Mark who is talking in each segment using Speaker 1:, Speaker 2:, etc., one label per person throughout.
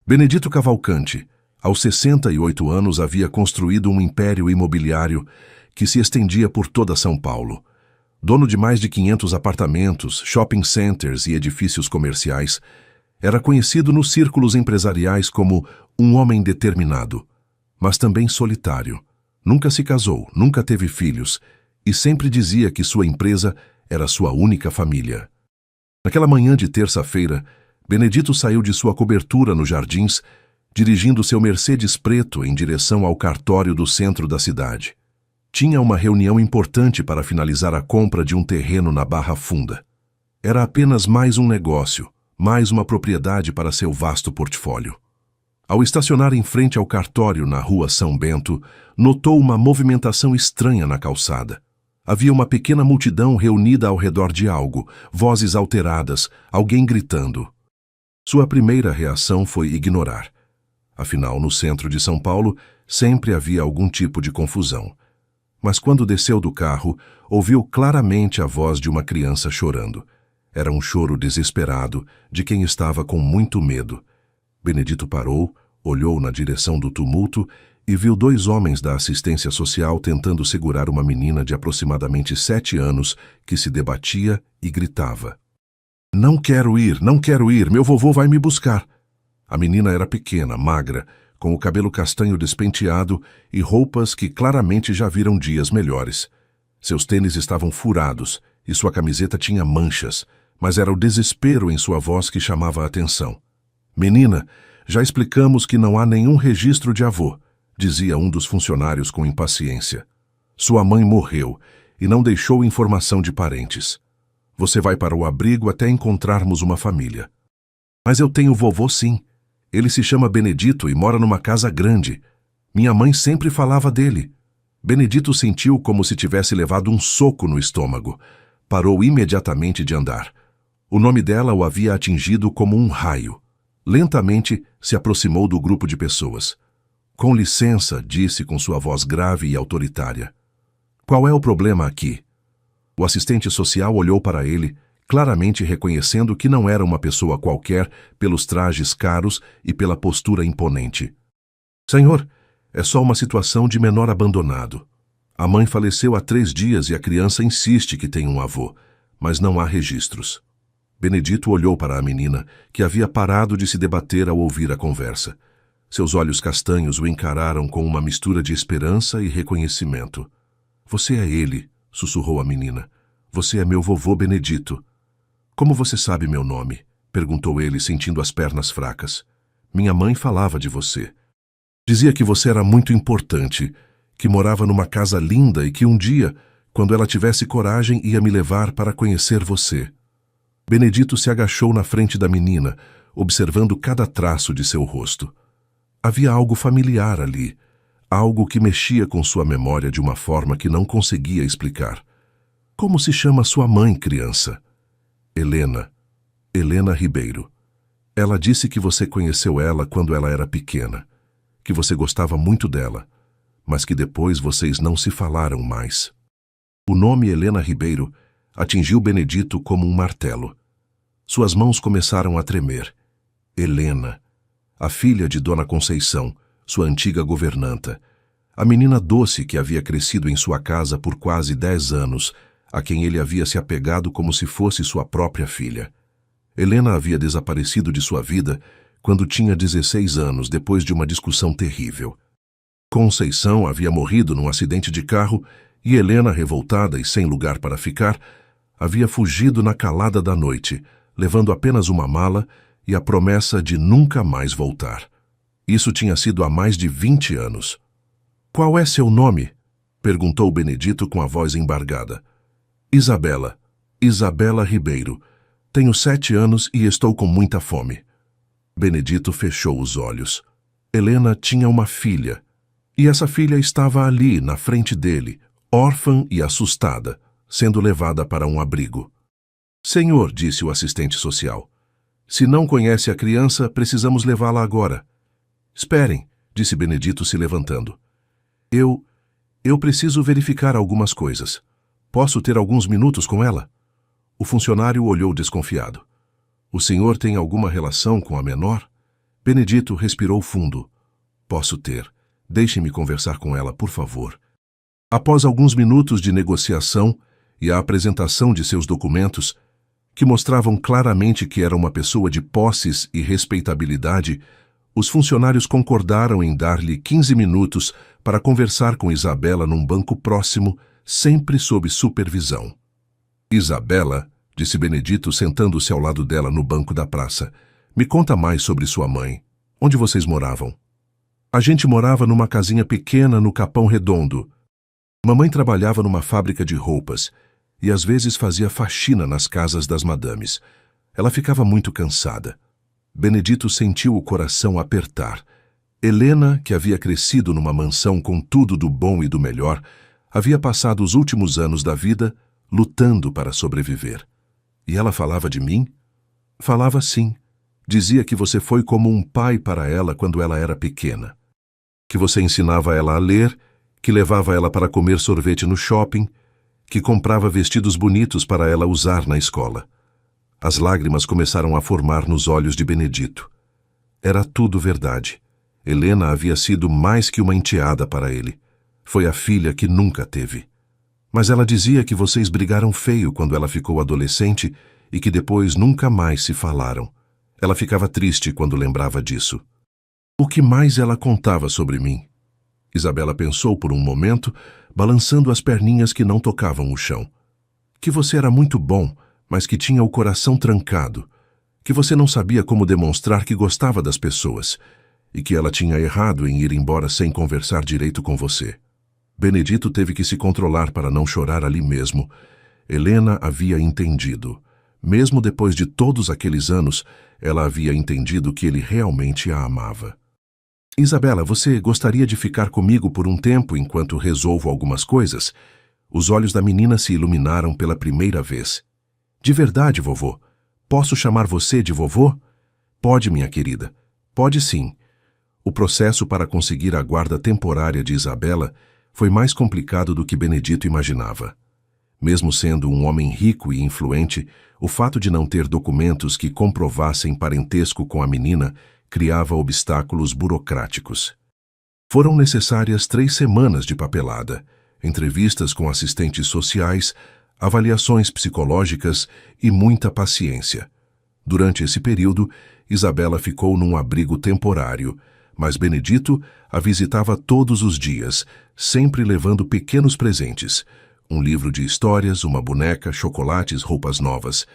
Speaker 1: Benedito Cavalcante, aos 68 anos, havia construído um império imobiliário que se estendia por toda São Paulo. Dono de mais de 500 apartamentos, shopping centers e edifícios comerciais, era conhecido nos círculos empresariais como um homem determinado, mas também solitário. Nunca se casou, nunca teve filhos e sempre dizia que sua empresa era sua única família. Naquela manhã de terça-feira, Benedito saiu de sua cobertura nos Jardins, dirigindo seu Mercedes preto em direção ao cartório do centro da cidade. Tinha uma reunião importante para finalizar a compra de um terreno na Barra Funda. Era apenas mais um negócio, mais uma propriedade para seu vasto portfólio. Ao estacionar em frente ao cartório na rua São Bento, notou uma movimentação estranha na calçada. Havia uma pequena multidão reunida ao redor de algo, vozes alteradas, alguém gritando. Sua primeira reação foi ignorar. Afinal, no centro de São Paulo, sempre havia algum tipo de confusão. Mas quando desceu do carro, ouviu claramente a voz de uma criança chorando. Era um choro desesperado, de quem estava com muito medo. Benedito parou, olhou na direção do tumulto e viu dois homens da assistência social tentando segurar uma menina de aproximadamente 7 anos que se debatia e gritava. Não quero ir, meu vovô vai me buscar. A menina era pequena, magra, com o cabelo castanho despenteado e roupas que claramente já viram dias melhores. Seus tênis estavam furados e sua camiseta tinha manchas, mas era o desespero em sua voz que chamava a atenção. Menina, já explicamos que não há nenhum registro de avô, dizia um dos funcionários com impaciência. Sua mãe morreu e não deixou informação de parentes. Você vai para o abrigo até encontrarmos uma família. Mas eu tenho vovô sim. Ele se chama Benedito e mora numa casa grande. Minha mãe sempre falava dele. Benedito sentiu como se tivesse levado um soco no estômago. Parou imediatamente de andar. O nome dela o havia atingido como um raio. Lentamente se aproximou do grupo de pessoas. Com licença, disse com sua voz grave e autoritária. Qual é o problema aqui? O assistente social olhou para ele, claramente reconhecendo que não era uma pessoa qualquer pelos trajes caros e pela postura imponente. Senhor, é só uma situação de menor abandonado. A mãe faleceu há 3 dias e a criança insiste que tem um avô, mas não há registros. Benedito olhou para a menina, que havia parado de se debater ao ouvir a conversa. Seus olhos castanhos o encararam com uma mistura de esperança e reconhecimento. Você é ele, sussurrou a menina. Você é meu vovô Benedito. Como você sabe meu nome? Perguntou ele, sentindo as pernas fracas. Minha mãe falava de você. Dizia que você era muito importante, que morava numa casa linda e que um dia, quando ela tivesse coragem, ia me levar para conhecer você. Benedito se agachou na frente da menina, observando cada traço de seu rosto. Havia algo familiar ali, algo que mexia com sua memória de uma forma que não conseguia explicar. Como se chama sua mãe, criança? Helena. Helena Ribeiro. Ela disse que você conheceu ela quando ela era pequena, que você gostava muito dela, mas que depois vocês não se falaram mais. O nome Helena Ribeiro atingiu Benedito como um martelo. Suas mãos começaram a tremer. Helena, a filha de Dona Conceição, sua antiga governanta, a menina doce que havia crescido em sua casa por quase 10 anos, a quem ele havia se apegado como se fosse sua própria filha. Helena havia desaparecido de sua vida quando tinha 16 anos, depois de uma discussão terrível. Conceição havia morrido num acidente de carro e Helena, revoltada e sem lugar para ficar, havia fugido na calada da noite, levando apenas uma mala e a promessa de nunca mais voltar. Isso tinha sido há mais de 20 anos. Qual é seu nome? Perguntou Benedito com a voz embargada. Isabela. Isabela Ribeiro. Tenho 7 anos e estou com muita fome. Benedito fechou os olhos. Helena tinha uma filha. E essa filha estava ali, na frente dele, órfã e assustada, sendo levada para um abrigo. Senhor, disse o assistente social, se não conhece a criança, precisamos levá-la agora. Esperem, disse Benedito se levantando. Eu preciso verificar algumas coisas. Posso ter alguns minutos com ela? O funcionário olhou desconfiado. O senhor tem alguma relação com a menor? Benedito respirou fundo. Posso ter. Deixe-me conversar com ela, por favor. Após alguns minutos de negociação e a apresentação de seus documentos, que mostravam claramente que era uma pessoa de posses e respeitabilidade, os funcionários concordaram em dar-lhe 15 minutos para conversar com Isabela num banco próximo, sempre sob supervisão. Isabela, disse Benedito sentando-se ao lado dela no banco da praça, me conta mais sobre sua mãe. Onde vocês moravam? A gente morava numa casinha pequena no Capão Redondo. Mamãe trabalhava numa fábrica de roupas e às vezes fazia faxina nas casas das madames. Ela ficava muito cansada. Benedito sentiu o coração apertar. Helena, que havia crescido numa mansão com tudo do bom e do melhor, havia passado os últimos anos da vida lutando para sobreviver. E ela falava de mim? Falava sim. Dizia que você foi como um pai para ela quando ela era pequena. Que você ensinava ela a ler, que levava ela para comer sorvete no shopping, que comprava vestidos bonitos para ela usar na escola. As lágrimas começaram a formar nos olhos de Benedito. Era tudo verdade. Helena havia sido mais que uma enteada para ele. Foi a filha que nunca teve. Mas ela dizia que vocês brigaram feio quando ela ficou adolescente e que depois nunca mais se falaram. Ela ficava triste quando lembrava disso. O que mais ela contava sobre mim? Isabela pensou por um momento, balançando as perninhas que não tocavam o chão. Que você era muito bom, mas que tinha o coração trancado. Que você não sabia como demonstrar que gostava das pessoas. E que ela tinha errado em ir embora sem conversar direito com você. Benedito teve que se controlar para não chorar ali mesmo. Helena havia entendido. Mesmo depois de todos aqueles anos, ela havia entendido que ele realmente a amava. Isabela, você gostaria de ficar comigo por um tempo enquanto resolvo algumas coisas? Os olhos da menina se iluminaram pela primeira vez. De verdade, vovô. Posso chamar você de vovô? Pode, minha querida. Pode sim. O processo para conseguir a guarda temporária de Isabela foi mais complicado do que Benedito imaginava. Mesmo sendo um homem rico e influente, o fato de não ter documentos que comprovassem parentesco com a menina criava obstáculos burocráticos. Foram necessárias 3 semanas de papelada, entrevistas com assistentes sociais, avaliações psicológicas e muita paciência. Durante esse período, Isabela ficou num abrigo temporário, mas Benedito a visitava todos os dias, sempre levando pequenos presentes, um livro de histórias, uma boneca, chocolates, roupas novas.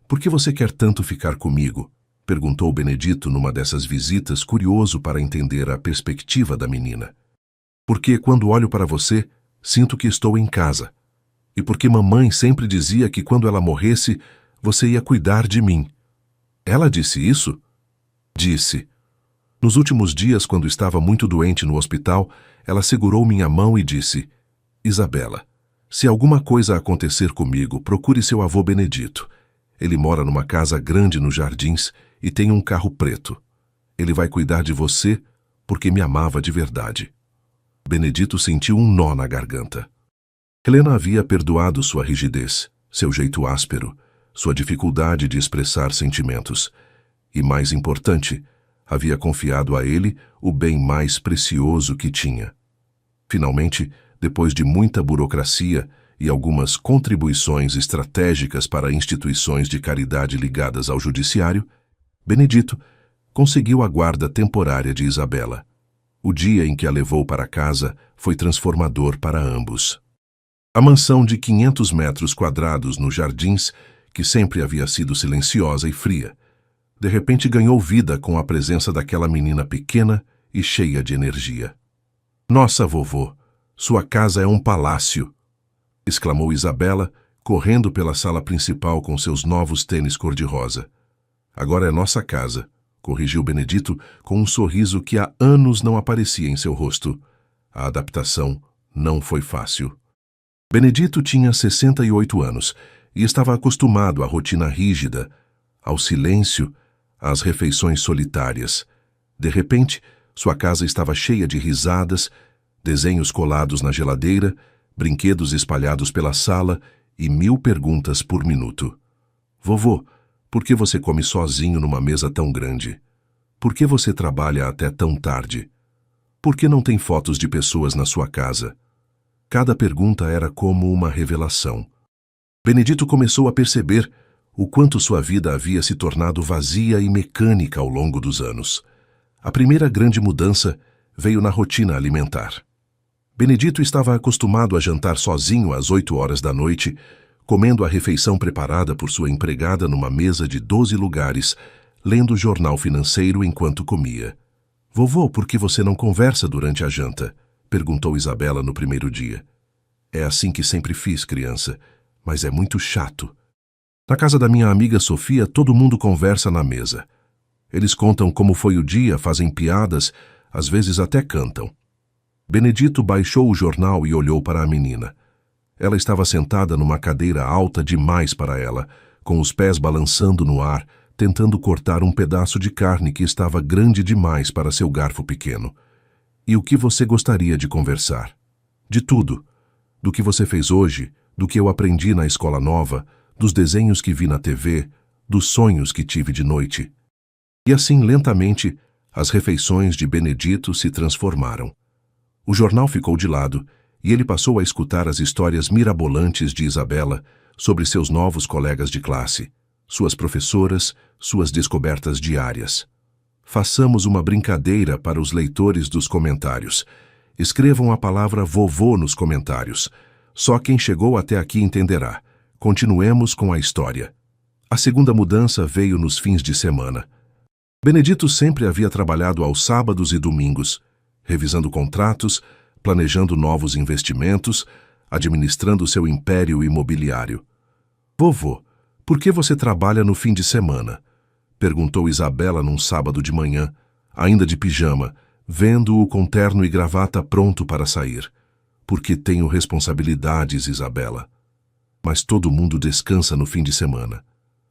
Speaker 1: Por que você quer tanto ficar comigo? Perguntou Benedito numa dessas visitas, curioso para entender a perspectiva da menina. Porque quando olho para você, sinto que estou em casa. E porque mamãe sempre dizia que quando ela morresse, você ia cuidar de mim. Ela disse isso? Disse. Nos últimos dias, quando estava muito doente no hospital, ela segurou minha mão e disse: Isabela, se alguma coisa acontecer comigo, procure seu avô Benedito. Ele mora numa casa grande nos Jardins e tem um carro preto. Ele vai cuidar de você porque me amava de verdade. Benedito sentiu um nó na garganta. Helena havia perdoado sua rigidez, seu jeito áspero, sua dificuldade de expressar sentimentos. E, mais importante, havia confiado a ele o bem mais precioso que tinha. Finalmente, depois de muita burocracia e algumas contribuições estratégicas para instituições de caridade ligadas ao judiciário, Benedito conseguiu a guarda temporária de Isabela. O dia em que a levou para casa foi transformador para ambos. A mansão de 500 metros quadrados nos Jardins, que sempre havia sido silenciosa e fria, de repente ganhou vida com a presença daquela menina pequena e cheia de energia. Nossa, vovô, sua casa é um palácio! Exclamou Isabela, correndo pela sala principal com seus novos tênis cor-de-rosa. Agora é nossa casa, corrigiu Benedito com um sorriso que há anos não aparecia em seu rosto. A adaptação não foi fácil. Benedito tinha 68 anos e estava acostumado à rotina rígida, ao silêncio, às refeições solitárias. De repente, sua casa estava cheia de risadas, desenhos colados na geladeira, brinquedos espalhados pela sala e 1000 perguntas por minuto. Vovô, por que você come sozinho numa mesa tão grande? Por que você trabalha até tão tarde? Por que não tem fotos de pessoas na sua casa? Cada pergunta era como uma revelação. Benedito começou a perceber o quanto sua vida havia se tornado vazia e mecânica ao longo dos anos. A primeira grande mudança veio na rotina alimentar. Benedito estava acostumado a jantar sozinho às 8 horas da noite, comendo a refeição preparada por sua empregada numa mesa de 12 lugares, lendo o jornal financeiro enquanto comia. Vovô, por que você não conversa durante a janta? Perguntou Isabela no primeiro dia. É assim que sempre fiz, criança, mas é muito chato. Na casa da minha amiga Sofia, todo mundo conversa na mesa. Eles contam como foi o dia, fazem piadas, às vezes até cantam. Benedito baixou o jornal e olhou para a menina. Ela estava sentada numa cadeira alta demais para ela, com os pés balançando no ar, tentando cortar um pedaço de carne que estava grande demais para seu garfo pequeno. E o que você gostaria de conversar? De tudo. Do que você fez hoje, do que eu aprendi na escola nova, dos desenhos que vi na TV, dos sonhos que tive de noite. E assim, lentamente, as refeições de Benedito se transformaram. O jornal ficou de lado e ele passou a escutar as histórias mirabolantes de Isabela sobre seus novos colegas de classe, suas professoras, suas descobertas diárias. Façamos uma brincadeira para os leitores dos comentários. Escrevam a palavra vovô nos comentários. Só quem chegou até aqui entenderá. Continuemos com a história. A segunda mudança veio nos fins de semana. Benedito sempre havia trabalhado aos sábados e domingos, revisando contratos, planejando novos investimentos, administrando seu império imobiliário. Vovô, por que você trabalha no fim de semana? Perguntou Isabela num sábado de manhã, ainda de pijama, vendo-o com terno e gravata pronto para sair. Porque tenho responsabilidades, Isabela. Mas todo mundo descansa no fim de semana.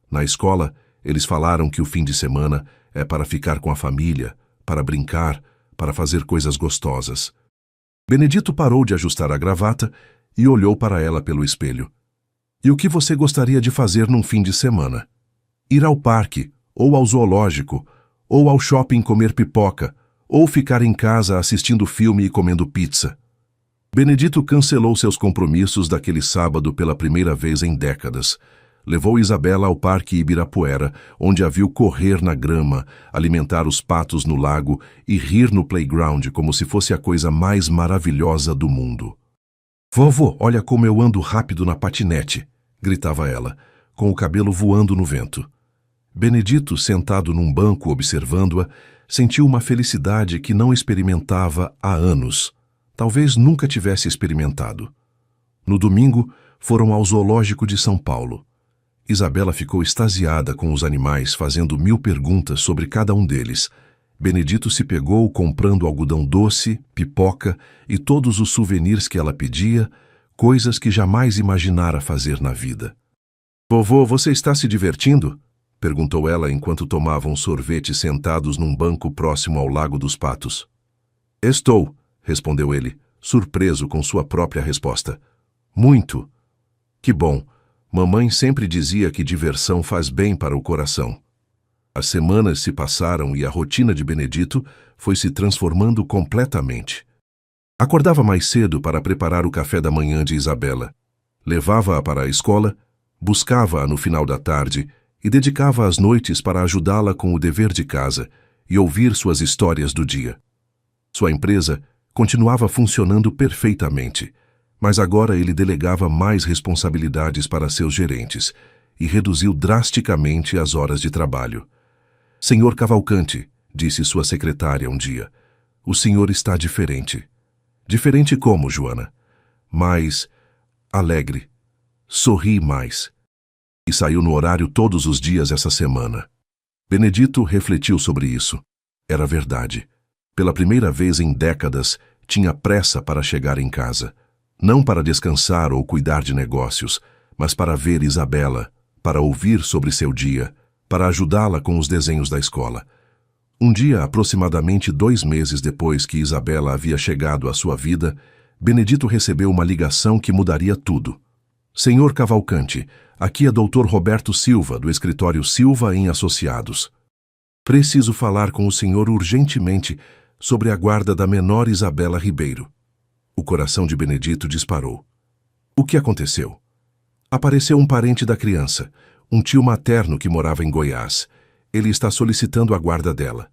Speaker 1: Na escola, eles falaram que o fim de semana é para ficar com a família, para brincar, para fazer coisas gostosas. Benedito parou de ajustar a gravata e olhou para ela pelo espelho. E o que você gostaria de fazer num fim de semana? Ir ao parque, ou ao zoológico, ou ao shopping comer pipoca, ou ficar em casa assistindo filme e comendo pizza. Benedito cancelou seus compromissos daquele sábado pela primeira vez em décadas. Levou Isabela ao Parque Ibirapuera, onde a viu correr na grama, alimentar os patos no lago e rir no playground como se fosse a coisa mais maravilhosa do mundo. Vovô, olha como eu ando rápido na patinete, gritava ela, com o cabelo voando no vento. Benedito, sentado num banco observando-a, sentiu uma felicidade que não experimentava há anos. Talvez nunca tivesse experimentado. No domingo, foram ao zoológico de São Paulo. Isabela ficou extasiada com os animais, fazendo 1000 perguntas sobre cada um deles. Benedito se pegou comprando algodão doce, pipoca e todos os souvenirs que ela pedia, coisas que jamais imaginara fazer na vida. Vovô, você está se divertindo? Perguntou ela enquanto tomavam sorvete sentados num banco próximo ao Lago dos Patos. Estou, respondeu ele, surpreso com sua própria resposta. Muito. Que bom. Mamãe sempre dizia que diversão faz bem para o coração. As semanas se passaram e a rotina de Benedito foi se transformando completamente. Acordava mais cedo para preparar o café da manhã de Isabela. Levava-a para a escola, buscava-a no final da tarde e dedicava as noites para ajudá-la com o dever de casa e ouvir suas histórias do dia. Sua empresa continuava funcionando perfeitamente, mas agora ele delegava mais responsabilidades para seus gerentes e reduziu drasticamente as horas de trabalho. Senhor Cavalcante, disse sua secretária um dia, o senhor está diferente. Diferente como, Joana? Mais alegre. Sorri mais. E saiu no horário todos os dias essa semana. Benedito refletiu sobre isso. Era verdade. Pela primeira vez em décadas, tinha pressa para chegar em casa. Não para descansar ou cuidar de negócios, mas para ver Isabela, para ouvir sobre seu dia, para ajudá-la com os desenhos da escola. Um dia, aproximadamente 2 meses depois que Isabela havia chegado à sua vida, Benedito recebeu uma ligação que mudaria tudo. Senhor Cavalcante, aqui é Dr. Roberto Silva, do escritório Silva em Associados. Preciso falar com o senhor urgentemente sobre a guarda da menor Isabela Ribeiro. O coração de Benedito disparou. O que aconteceu? Apareceu um parente da criança, um tio materno que morava em Goiás. Ele está solicitando a guarda dela.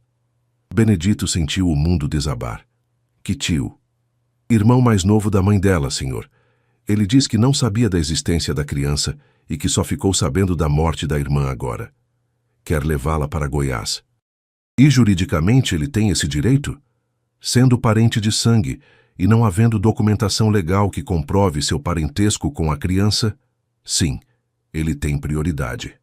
Speaker 1: Benedito sentiu o mundo desabar. Que tio? Irmão mais novo da mãe dela, senhor. Ele diz que não sabia da existência da criança e que só ficou sabendo da morte da irmã agora. Quer levá-la para Goiás. E juridicamente ele tem esse direito? Sendo parente de sangue e não havendo documentação legal que comprove seu parentesco com a criança, sim, ele tem prioridade.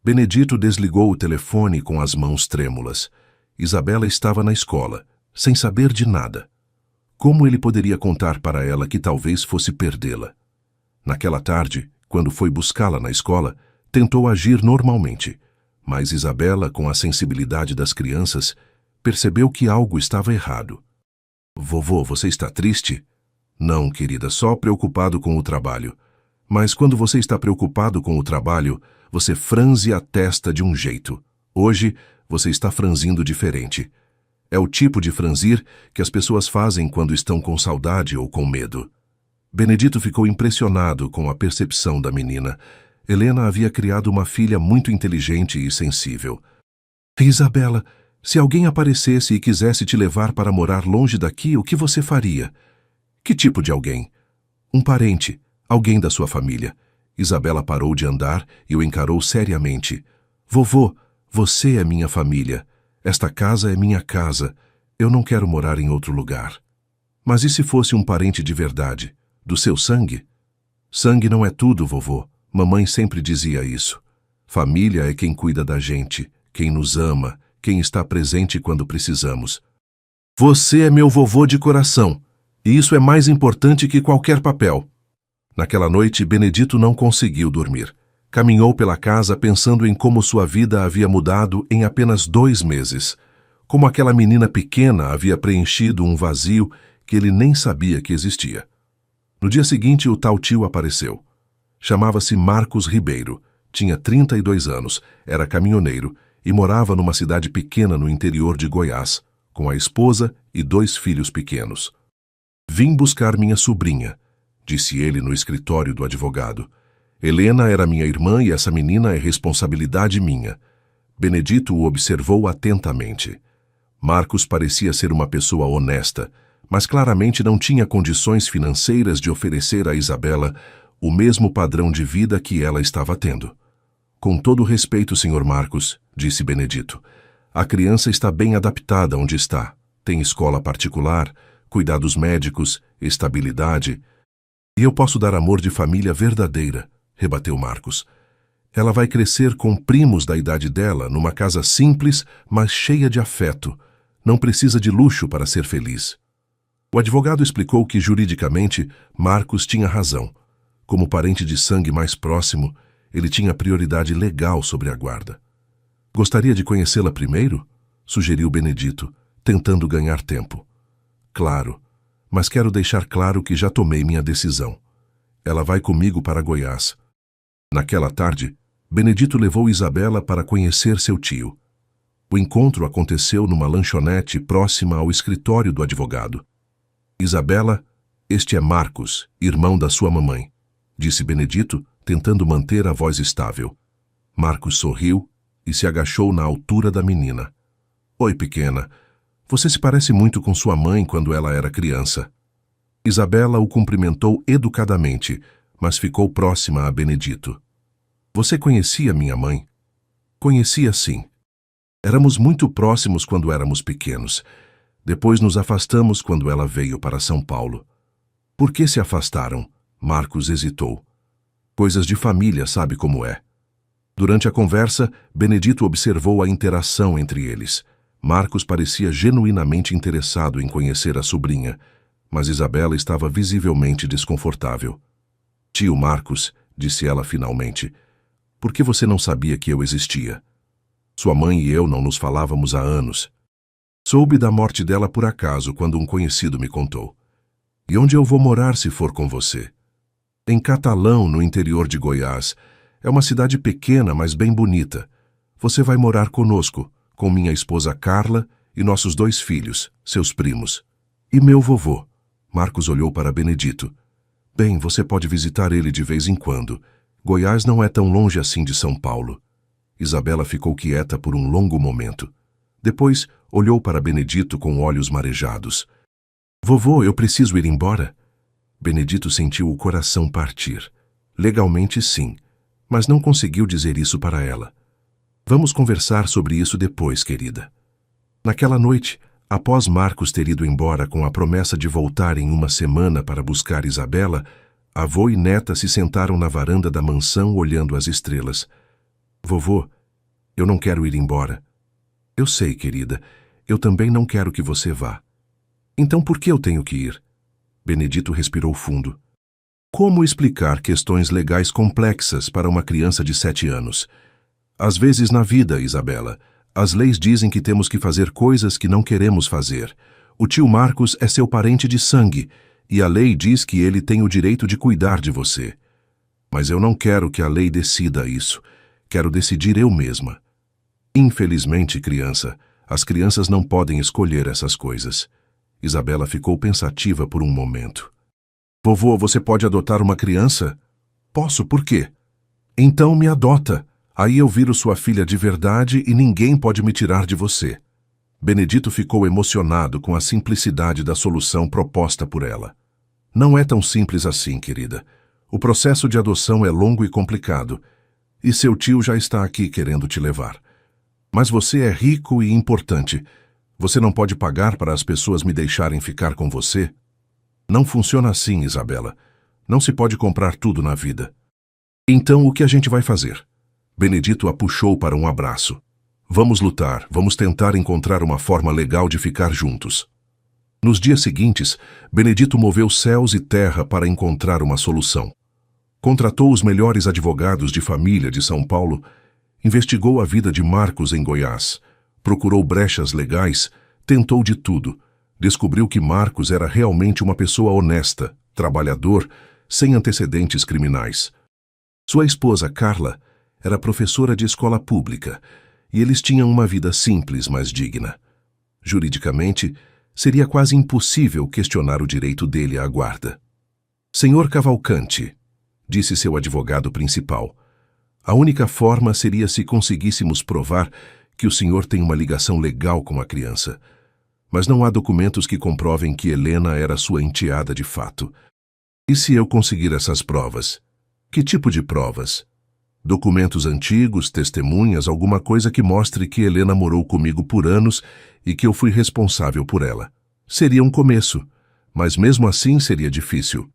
Speaker 1: Benedito desligou o telefone com as mãos trêmulas. Isabela estava na escola, sem saber de nada. Como ele poderia contar para ela que talvez fosse perdê-la? Naquela tarde, quando foi buscá-la na escola, tentou agir normalmente, mas Isabela, com a sensibilidade das crianças, percebeu que algo estava errado. Vovô, você está triste? Não, querida, só preocupado com o trabalho. Mas quando você está preocupado com o trabalho, você franze a testa de um jeito. Hoje, você está franzindo diferente. É o tipo de franzir que as pessoas fazem quando estão com saudade ou com medo. Benedito ficou impressionado com a percepção da menina. Helena havia criado uma filha muito inteligente e sensível. Isabela, se alguém aparecesse e quisesse te levar para morar longe daqui, o que você faria? Que tipo de alguém? Um parente, alguém da sua família. Isabela parou de andar e o encarou seriamente. Vovô, você é minha família. Esta casa é minha casa. Eu não quero morar em outro lugar. Mas e se fosse um parente de verdade? Do seu sangue? Sangue não é tudo, vovô. Mamãe sempre dizia isso. Família é quem cuida da gente, quem nos ama, quem está presente quando precisamos. Você é meu vovô de coração, e isso é mais importante que qualquer papel. Naquela noite, Benedito não conseguiu dormir. Caminhou pela casa pensando em como sua vida havia mudado em apenas 2 meses. Como aquela menina pequena havia preenchido um vazio que ele nem sabia que existia. No dia seguinte, o tal tio apareceu. Chamava-se Marcos Ribeiro, tinha 32 anos, era caminhoneiro e morava numa cidade pequena no interior de Goiás, com a esposa e 2 filhos pequenos. Vim buscar minha sobrinha, disse ele no escritório do advogado. Helena era minha irmã e essa menina é responsabilidade minha. Benedito o observou atentamente. Marcos parecia ser uma pessoa honesta, mas claramente não tinha condições financeiras de oferecer a Isabela o mesmo padrão de vida que ela estava tendo. Com todo respeito, Sr. Marcos, disse Benedito, a criança está bem adaptada onde está. Tem escola particular, cuidados médicos, estabilidade. E eu posso dar amor de família verdadeira, rebateu Marcos. Ela vai crescer com primos da idade dela, numa casa simples, mas cheia de afeto. Não precisa de luxo para ser feliz. O advogado explicou que, juridicamente, Marcos tinha razão. Como parente de sangue mais próximo, ele tinha prioridade legal sobre a guarda. Gostaria de conhecê-la primeiro? Sugeriu Benedito, tentando ganhar tempo. Claro, mas quero deixar claro que já tomei minha decisão. Ela vai comigo para Goiás. Naquela tarde, Benedito levou Isabela para conhecer seu tio. O encontro aconteceu numa lanchonete próxima ao escritório do advogado. Isabela, este é Marcos, irmão da sua mamãe, disse Benedito, tentando manter a voz estável. Marcos sorriu e se agachou na altura da menina. Oi, pequena. Você se parece muito com sua mãe quando ela era criança. Isabela o cumprimentou educadamente, mas ficou próxima a Benedito. Você conhecia minha mãe? Conhecia, sim. Éramos muito próximos quando éramos pequenos. Depois nos afastamos quando ela veio para São Paulo. Por que se afastaram? Marcos hesitou. Coisas de família, sabe como é. Durante a conversa, Benedito observou a interação entre eles. Marcos parecia genuinamente interessado em conhecer a sobrinha, mas Isabela estava visivelmente desconfortável. Tio Marcos, disse ela finalmente, por que você não sabia que eu existia? Sua mãe e eu não nos falávamos há anos. Soube da morte dela por acaso quando um conhecido me contou. E onde eu vou morar se for com você? Em Catalão, no interior de Goiás. É uma cidade pequena, mas bem bonita. Você vai morar conosco, com minha esposa Carla e nossos 2 filhos, seus primos. E meu vovô. Marcos olhou para Benedito. Bem, você pode visitar ele de vez em quando. Goiás não é tão longe assim de São Paulo. Isabela ficou quieta por um longo momento. Depois, olhou para Benedito com olhos marejados. Vovô, eu preciso ir embora? Benedito sentiu o coração partir. Legalmente, sim, mas não conseguiu dizer isso para ela. Vamos conversar sobre isso depois, querida. Naquela noite, após Marcos ter ido embora com a promessa de voltar em uma semana para buscar Isabela, avô e neta se sentaram na varanda da mansão olhando as estrelas. Vovô, eu não quero ir embora. Eu sei, querida, eu também não quero que você vá. Então por que eu tenho que ir? Benedito respirou fundo. Como explicar questões legais complexas para uma criança de 7 anos? Às vezes na vida, Isabela, as leis dizem que temos que fazer coisas que não queremos fazer. O tio Marcos é seu parente de sangue, e a lei diz que ele tem o direito de cuidar de você. Mas eu não quero que a lei decida isso. Quero decidir eu mesma. Infelizmente, criança, as crianças não podem escolher essas coisas. Isabela ficou pensativa por um momento. Vovô, você pode adotar uma criança? Posso, por quê? Então me adota. Aí eu viro sua filha de verdade e ninguém pode me tirar de você. Benedito ficou emocionado com a simplicidade da solução proposta por ela. Não é tão simples assim, querida. O processo de adoção é longo e complicado. E seu tio já está aqui querendo te levar. Mas você é rico e importante. Você não pode pagar para as pessoas me deixarem ficar com você? Não funciona assim, Isabela. Não se pode comprar tudo na vida. Então, o que a gente vai fazer? Benedito a puxou para um abraço. Vamos lutar, vamos tentar encontrar uma forma legal de ficar juntos. Nos dias seguintes, Benedito moveu céus e terra para encontrar uma solução. Contratou os melhores advogados de família de São Paulo, investigou a vida de Marcos em Goiás, procurou brechas legais, tentou de tudo, descobriu que Marcos era realmente uma pessoa honesta, trabalhador, sem antecedentes criminais. Sua esposa, Carla, era professora de escola pública, e eles tinham uma vida simples, mas digna. Juridicamente, seria quase impossível questionar o direito dele à guarda. Senhor Cavalcante, disse seu advogado principal, a única forma seria se conseguíssemos provar que o senhor tem uma ligação legal com a criança. Mas não há documentos que comprovem que Helena era sua enteada de fato. E se eu conseguir essas provas? Que tipo de provas? Documentos antigos, testemunhas, alguma coisa que mostre que Helena morou comigo por anos e que eu fui responsável por ela. Seria um começo, mas mesmo assim seria difícil.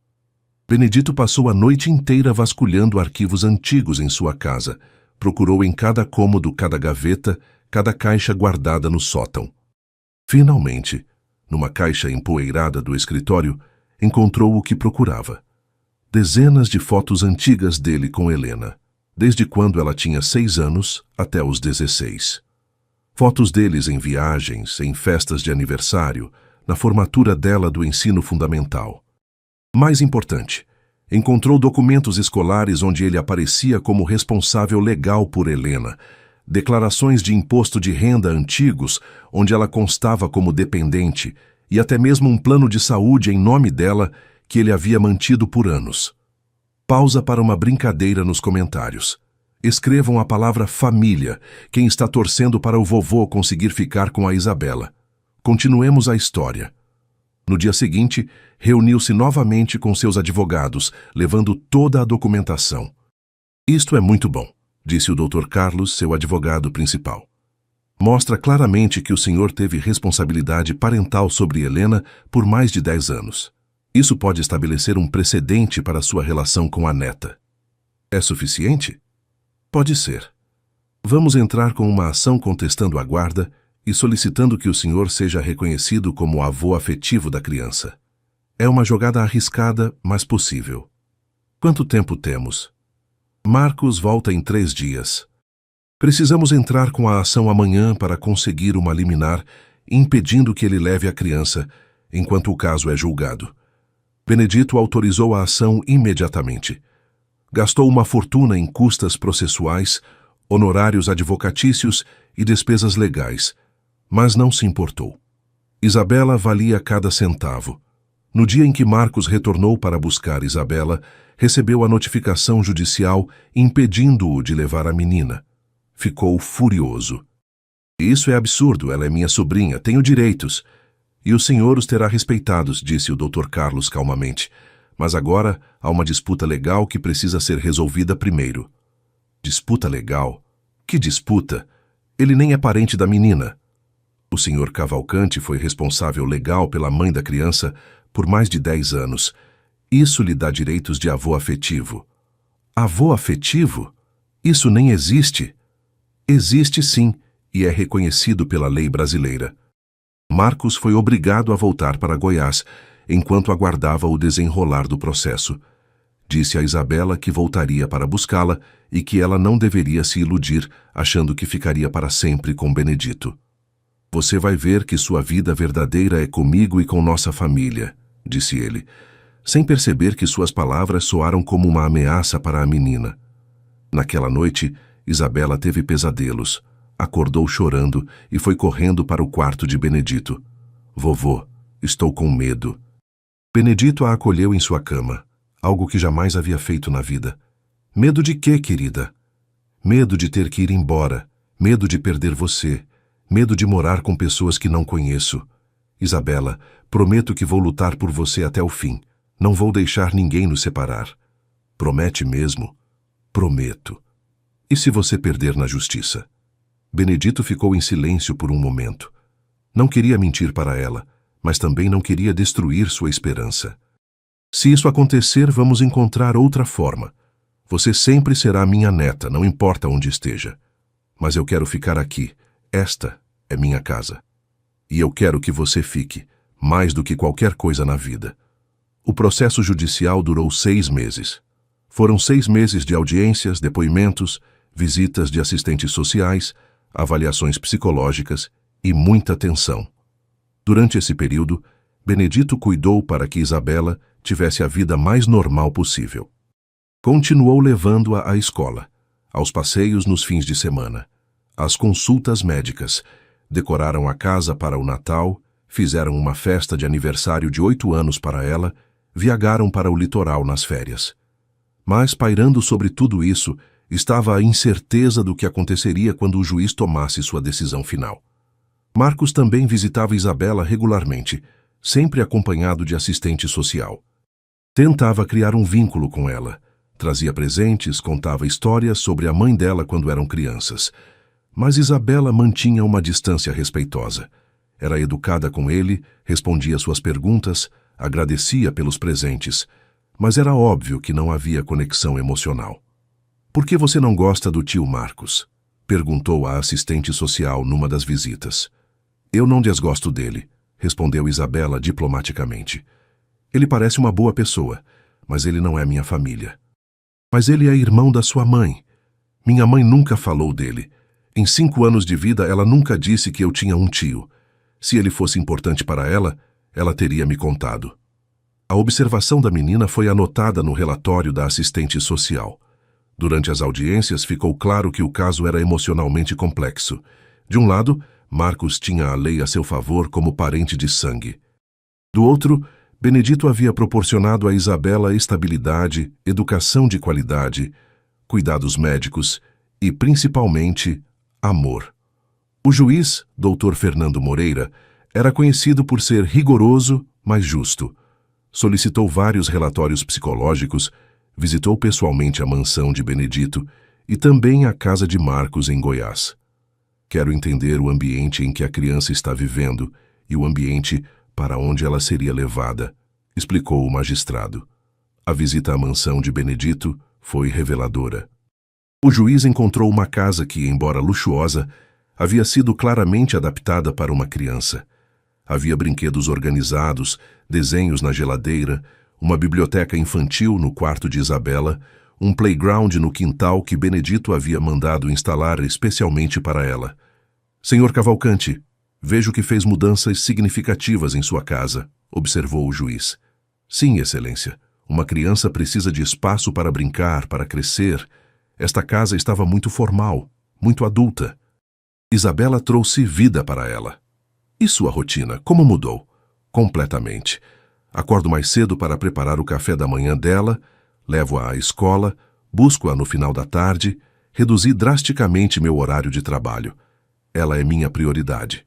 Speaker 1: Benedito passou a noite inteira vasculhando arquivos antigos em sua casa. Procurou em cada cômodo, cada gaveta, cada caixa guardada no sótão. Finalmente, numa caixa empoeirada do escritório, encontrou o que procurava. Dezenas de fotos antigas dele com Helena, desde quando ela tinha 6 anos até os 16. Fotos deles em viagens, em festas de aniversário, na formatura dela do ensino fundamental. Mais importante, encontrou documentos escolares onde ele aparecia como responsável legal por Helena, declarações de imposto de renda antigos onde ela constava como dependente e até mesmo um plano de saúde em nome dela que ele havia mantido por anos. Pausa para uma brincadeira nos comentários. Escrevam a palavra família, quem está torcendo para o vovô conseguir ficar com a Isabela. Continuemos a história. No dia seguinte, reuniu-se novamente com seus advogados, levando toda a documentação. Isto é muito bom, disse o Dr. Carlos, seu advogado principal. Mostra claramente que o senhor teve responsabilidade parental sobre Helena por mais de 10 anos. Isso pode estabelecer um precedente para sua relação com a neta. É suficiente? Pode ser. Vamos entrar com uma ação contestando a guarda e solicitando que o senhor seja reconhecido como avô afetivo da criança. É uma jogada arriscada, mas possível. Quanto tempo temos? Marcos volta em 3 dias. Precisamos entrar com a ação amanhã para conseguir uma liminar, impedindo que ele leve a criança, enquanto o caso é julgado. Benedito autorizou a ação imediatamente. Gastou uma fortuna em custas processuais, honorários advocatícios e despesas legais, mas não se importou. Isabela valia cada centavo. No dia em que Marcos retornou para buscar Isabela, recebeu a notificação judicial impedindo-o de levar a menina. Ficou furioso. Isso é absurdo, ela é minha sobrinha, tenho direitos. E o senhor os terá respeitados, disse o Dr. Carlos calmamente. Mas agora há uma disputa legal que precisa ser resolvida primeiro. Disputa legal? Que disputa? Ele nem é parente da menina. O senhor Cavalcante foi responsável legal pela mãe da criança por mais de 10 anos. Isso lhe dá direitos de avô afetivo. Avô afetivo? Isso nem existe. Existe sim, e é reconhecido pela lei brasileira. Marcos foi obrigado a voltar para Goiás, enquanto aguardava o desenrolar do processo. Disse a Isabela que voltaria para buscá-la e que ela não deveria se iludir, achando que ficaria para sempre com Benedito. Você vai ver que sua vida verdadeira é comigo e com nossa família, disse ele, sem perceber que suas palavras soaram como uma ameaça para a menina. Naquela noite, Isabela teve pesadelos, acordou chorando e foi correndo para o quarto de Benedito. Vovô, estou com medo. Benedito a acolheu em sua cama, algo que jamais havia feito na vida. Medo de quê, querida? Medo de ter que ir embora, medo de perder você, medo de morar com pessoas que não conheço. Isabela, prometo que vou lutar por você até o fim. Não vou deixar ninguém nos separar. Promete mesmo? Prometo. E se você perder na justiça? Benedito ficou em silêncio por um momento. Não queria mentir para ela, mas também não queria destruir sua esperança. Se isso acontecer, vamos encontrar outra forma. Você sempre será minha neta, não importa onde esteja. Mas eu quero ficar aqui. Esta é minha casa. E eu quero que você fique, mais do que qualquer coisa na vida. O processo judicial durou 6 meses. Foram 6 meses de audiências, depoimentos, visitas de assistentes sociais, avaliações psicológicas e muita tensão. Durante esse período, Benedito cuidou para que Isabela tivesse a vida mais normal possível. Continuou levando-a à escola, aos passeios nos fins de semana, às consultas médicas, decoraram a casa para o Natal, fizeram uma festa de aniversário de 8 anos para ela, viajaram para o litoral nas férias. Mas, pairando sobre tudo isso, estava a incerteza do que aconteceria quando o juiz tomasse sua decisão final. Marcos também visitava Isabela regularmente, sempre acompanhado de assistente social. Tentava criar um vínculo com ela, trazia presentes, contava histórias sobre a mãe dela quando eram crianças. Mas Isabela mantinha uma distância respeitosa. Era educada com ele, respondia suas perguntas, agradecia pelos presentes, mas era óbvio que não havia conexão emocional. Por que você não gosta do tio Marcos? Perguntou a assistente social numa das visitas. Eu não desgosto dele, respondeu Isabela diplomaticamente. Ele parece uma boa pessoa, mas ele não é minha família. Mas ele é irmão da sua mãe. Minha mãe nunca falou dele. Em 5 anos de vida, ela nunca disse que eu tinha um tio. Se ele fosse importante para ela, ela teria me contado. A observação da menina foi anotada no relatório da assistente social. Durante as audiências, ficou claro que o caso era emocionalmente complexo. De um lado, Marcos tinha a lei a seu favor como parente de sangue. Do outro, Benedito havia proporcionado a Isabela estabilidade, educação de qualidade, cuidados médicos e, principalmente, amor. O juiz, Dr. Fernando Moreira, era conhecido por ser rigoroso, mas justo. Solicitou vários relatórios psicológicos, visitou pessoalmente a mansão de Benedito e também a casa de Marcos em Goiás. Quero entender o ambiente em que a criança está vivendo e o ambiente para onde ela seria levada, explicou o magistrado. A visita à mansão de Benedito foi reveladora. O juiz encontrou uma casa que, embora luxuosa, havia sido claramente adaptada para uma criança. Havia brinquedos organizados, desenhos na geladeira, uma biblioteca infantil no quarto de Isabela, um playground no quintal que Benedito havia mandado instalar especialmente para ela. Senhor Cavalcante, vejo que fez mudanças significativas em sua casa, observou o juiz. Sim, Excelência. Uma criança precisa de espaço para brincar, para crescer. Esta casa estava muito formal, muito adulta. Isabela trouxe vida para ela. E sua rotina, como mudou? Completamente. Acordo mais cedo para preparar o café da manhã dela, levo-a à escola, busco-a no final da tarde, reduzi drasticamente meu horário de trabalho. Ela é minha prioridade.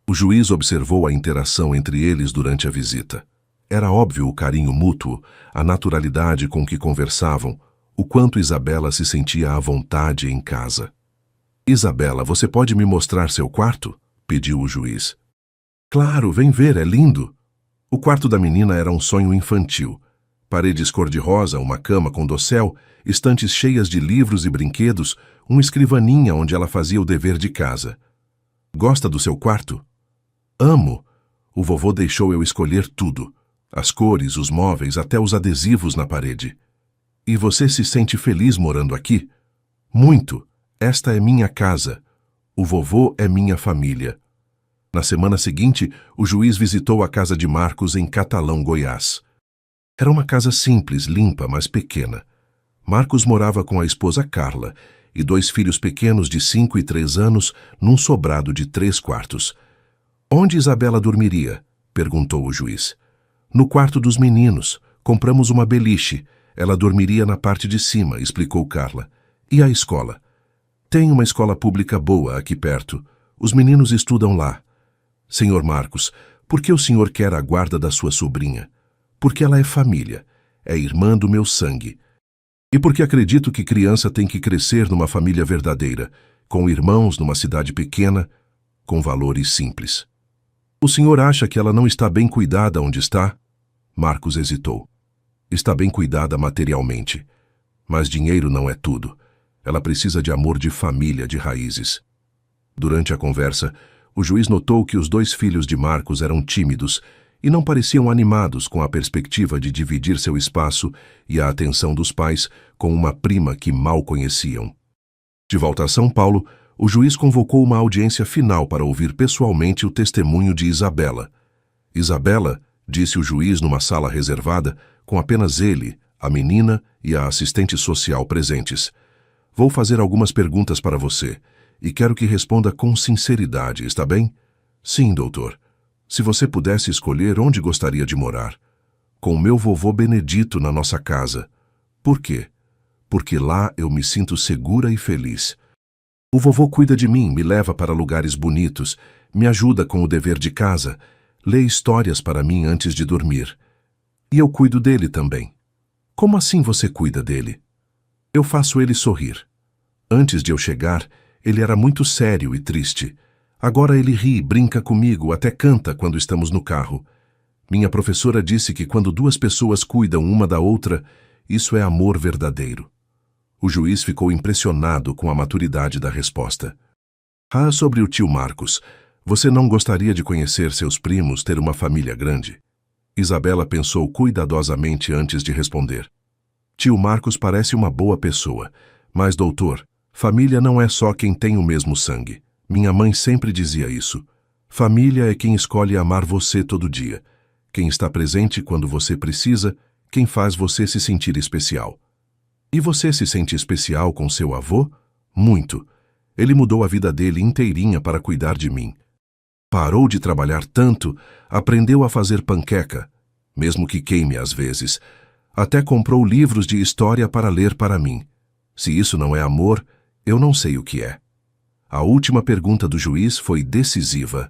Speaker 1: O juiz observou a interação entre eles durante a visita. Era óbvio o carinho mútuo, a naturalidade com que conversavam, o quanto Isabela se sentia à vontade em casa. Isabela, você pode me mostrar seu quarto? Pediu o juiz. Claro, vem ver, é lindo. O quarto da menina era um sonho infantil. Paredes cor-de-rosa, uma cama com dossel, estantes cheias de livros e brinquedos, uma escrivaninha onde ela fazia o dever de casa. Gosta do seu quarto? Amo. O vovô deixou eu escolher tudo. As cores, os móveis, até os adesivos na parede. E você se sente feliz morando aqui? Muito. Esta é minha casa. O vovô é minha família. Na semana seguinte, o juiz visitou a casa de Marcos em Catalão, Goiás. Era uma casa simples, limpa, mas pequena. Marcos morava com a esposa Carla e 2 filhos pequenos de 5 e 3 anos num sobrado de 3 quartos. Onde Isabela dormiria? Perguntou o juiz. No quarto dos meninos. Compramos uma beliche. Ela dormiria na parte de cima, explicou Carla. E a escola? Tem uma escola pública boa aqui perto. Os meninos estudam lá. Senhor Marcos, por que o senhor quer a guarda da sua sobrinha? Porque ela é família. É irmã do meu sangue. E porque acredito que criança tem que crescer numa família verdadeira, com irmãos numa cidade pequena, com valores simples. O senhor acha que ela não está bem cuidada onde está? Marcos hesitou. Está bem cuidada materialmente. Mas dinheiro não é tudo. Ela precisa de amor de família, de raízes. Durante a conversa, o juiz notou que os 2 filhos de Marcos eram tímidos e não pareciam animados com a perspectiva de dividir seu espaço e a atenção dos pais com uma prima que mal conheciam. De volta a São Paulo, o juiz convocou uma audiência final para ouvir pessoalmente o testemunho de Isabela. Isabela, disse o juiz numa sala reservada, com apenas ele, a menina e a assistente social presentes. Vou fazer algumas perguntas para você, e quero que responda com sinceridade, está bem? Sim, doutor. Se você pudesse escolher onde gostaria de morar? Com meu vovô Benedito na nossa casa. Por quê? Porque lá eu me sinto segura e feliz. O vovô cuida de mim, me leva para lugares bonitos, me ajuda com o dever de casa, lê histórias para mim antes de dormir. E eu cuido dele também. Como assim você cuida dele? Eu faço ele sorrir. Antes de eu chegar, ele era muito sério e triste. Agora ele ri, brinca comigo, até canta quando estamos no carro. Minha professora disse que quando 2 pessoas cuidam uma da outra, isso é amor verdadeiro. O juiz ficou impressionado com a maturidade da resposta. Sobre o tio Marcos, você não gostaria de conhecer seus primos, ter uma família grande? Isabela pensou cuidadosamente antes de responder. Tio Marcos parece uma boa pessoa, mas, doutor, família não é só quem tem o mesmo sangue. Minha mãe sempre dizia isso. Família é quem escolhe amar você todo dia, quem está presente quando você precisa, quem faz você se sentir especial. E você se sente especial com seu avô? Muito. Ele mudou a vida dele inteirinha para cuidar de mim. Parou de trabalhar tanto, aprendeu a fazer panqueca, mesmo que queime às vezes. Até comprou livros de história para ler para mim. Se isso não é amor, eu não sei o que é. A última pergunta do juiz foi decisiva.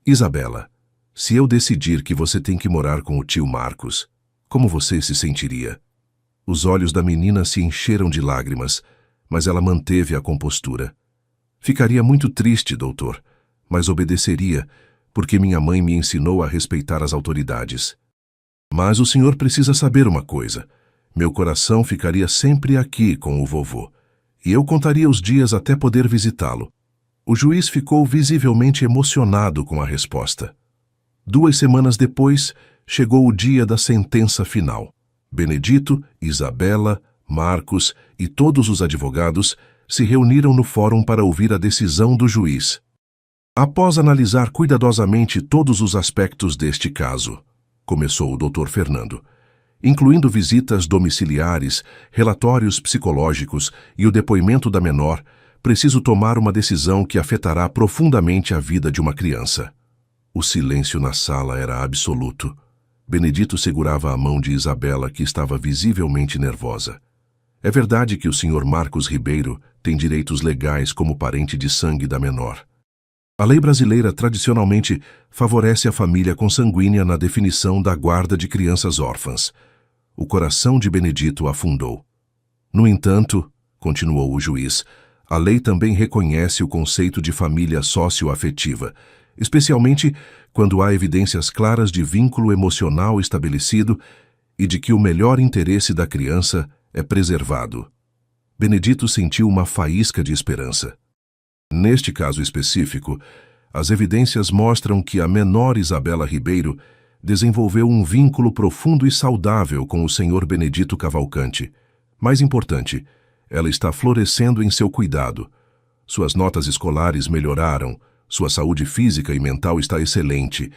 Speaker 1: Isabela, se eu decidir que você tem que morar com o tio Marcos, como você se sentiria? Os olhos da menina se encheram de lágrimas, mas ela manteve a compostura. Ficaria muito triste, doutor, mas obedeceria, porque minha mãe me ensinou a respeitar as autoridades. Mas o senhor precisa saber uma coisa. Meu coração ficaria sempre aqui com o vovô, e eu contaria os dias até poder visitá-lo. O juiz ficou visivelmente emocionado com a resposta. 2 semanas depois, chegou o dia da sentença final. Benedito, Isabela, Marcos e todos os advogados se reuniram no fórum para ouvir a decisão do juiz. Após analisar cuidadosamente todos os aspectos deste caso, começou o Dr. Fernando, incluindo visitas domiciliares, relatórios psicológicos e o depoimento da menor, Preciso tomar uma decisão que afetará profundamente a vida de uma criança. O silêncio na sala era absoluto. Benedito segurava a mão de Isabela, que estava visivelmente nervosa. É verdade que o Sr. Marcos Ribeiro tem direitos legais como parente de sangue da menor. A lei brasileira tradicionalmente favorece a família consanguínea na definição da guarda de crianças órfãs. O coração de Benedito afundou. No entanto, continuou o juiz, a lei também reconhece o conceito de família socioafetiva, especialmente quando há evidências claras de vínculo emocional estabelecido e de que o melhor interesse da criança é preservado. Benedito sentiu uma faísca de esperança. Neste caso específico, as evidências mostram que a menor Isabela Ribeiro desenvolveu um vínculo profundo e saudável com o Sr. Benedito Cavalcante. Mais importante, ela está florescendo em seu cuidado. Suas notas escolares melhoraram, sua saúde física e mental está excelente,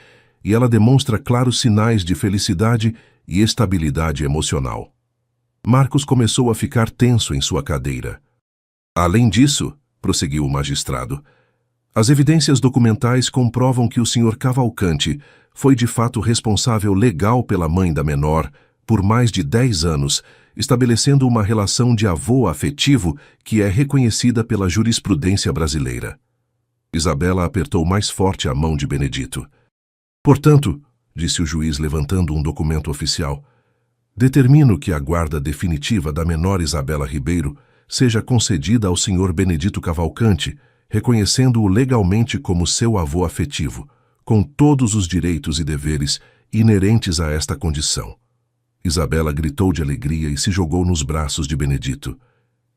Speaker 1: e ela demonstra claros sinais de felicidade e estabilidade emocional. Marcos começou a ficar tenso em sua cadeira. Além disso, prosseguiu o magistrado, as evidências documentais comprovam que o Sr. Cavalcante foi de fato responsável legal pela mãe da menor por mais de 10 anos, estabelecendo uma relação de avô afetivo que é reconhecida pela jurisprudência brasileira. Isabela apertou mais forte a mão de Benedito. Portanto, disse o juiz levantando um documento oficial, determino que a guarda definitiva da menor Isabela Ribeiro seja concedida ao Sr. Benedito Cavalcante, reconhecendo-o legalmente como seu avô afetivo, com todos os direitos e deveres inerentes a esta condição. Isabela gritou de alegria e se jogou nos braços de Benedito.